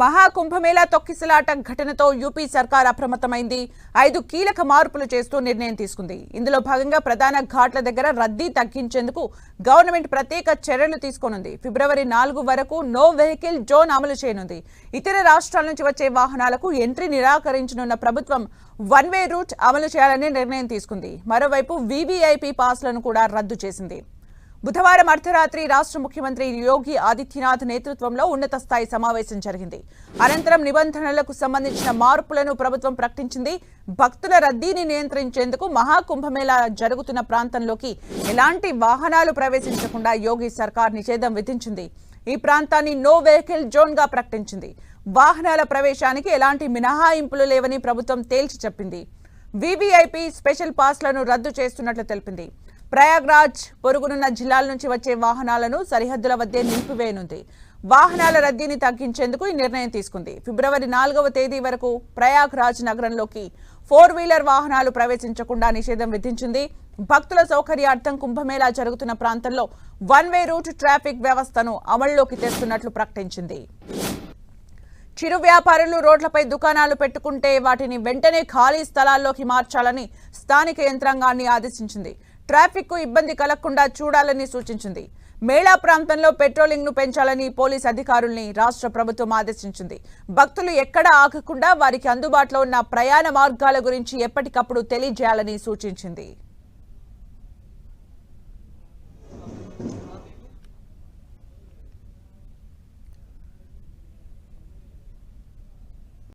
మహాకుంభమేళా తొక్కిసలాట ఘటనతో యూపీ సర్కార్ అప్రమత్తమైంది. 5 కీలక మార్పులు చేస్తూ నిర్ణయం తీసుకుంది. ఇందులో భాగంగా ప్రధాన ఘాట్ల దగ్గర రద్దీ తగ్గించేందుకు గవర్నమెంట్ ప్రత్యేక చర్యలు తీసుకోనుంది. ఫిబ్రవరి 4 వరకు నో వెహికల్ జోన్ అమలు చేయనుంది. ఇతర రాష్ట్రాల నుంచి వచ్చే వాహనాలకు ఎంట్రీ నిరాకరించనున్న ప్రభుత్వం వన్ వే రూట్ అమలు చేయాలని నిర్ణయం తీసుకుంది. మరోవైపు వీవీఐపీ పాస్లను కూడా రద్దు చేసింది. బుధవారం అర్ధరాత్రి రాష్ట్ర ముఖ్యమంత్రి యోగి ఆదిత్యనాథ్ నేతృత్వంలో ఉన్నత స్థాయి సమావేశం జరిగింది. అనంతరం నిబంధనలకు సంబంధించిన మార్పులను ప్రభుత్వం ప్రకటించింది. భక్తుల రద్దీని నియంత్రించేందుకు మహాకుంభమేళా జరుగుతున్న ప్రాంతంలోకి ఎలాంటి వాహనాలు ప్రవేశించకుండా యోగి సర్కార్ నిషేధం విధించింది. ఈ ప్రాంతాన్ని నో వెహికల్ జోన్ గా ప్రకటించింది. వాహనాల ప్రవేశానికి ఎలాంటి మినహాయింపులు లేవని ప్రభుత్వం తేల్చి చెప్పింది. వీవీఐపీ స్పెషల్ పాస్లను రద్దు చేస్తున్నట్లు తెలిపింది. ప్రయాగ్రాజ్ పొరుగునున్న జిల్లాల నుంచి వచ్చే వాహనాలను సరిహద్దుల వద్దే నిలిపివేయనుంది. వాహనాల రద్దీని తగ్గించేందుకు ఈ నిర్ణయం తీసుకుంది. ఫిబ్రవరి 4వ తేదీ వరకు ప్రయాగ్రాజ్ నగరంలోకి 4 వీలర్ వాహనాలు ప్రవేశించకుండా నిషేధం విధించింది. భక్తుల సౌకర్యార్థం కుంభమేళా జరుగుతున్న ప్రాంతంలో వన్ వే రూట్ ట్రాఫిక్ వ్యవస్థను అమల్లోకి తెస్తున్నట్లు ప్రకటించింది. చిరు వ్యాపారులు రోడ్లపై దుకాణాలు పెట్టుకుంటే వాటిని వెంటనే ఖాళీ స్థలాల్లోకి మార్చాలని స్థానిక యంత్రాంగాన్ని ఆదేశించింది. ట్రాఫిక్ కు ఇబ్బంది కలగకుండా చూడాలని సూచించింది. మేళా ప్రాంతంలో పెట్రోలింగ్ ను పెంచాలని పోలీస్ అధికారుల్ని రాష్ట్ర ప్రభుత్వం ఆదేశించింది. భక్తులు ఎక్కడా ఆగకుండా వారికి అందుబాటులో ఉన్న ప్రయాణ మార్గాల గురించి ఎప్పటికప్పుడు తెలియజేయాలని సూచించింది.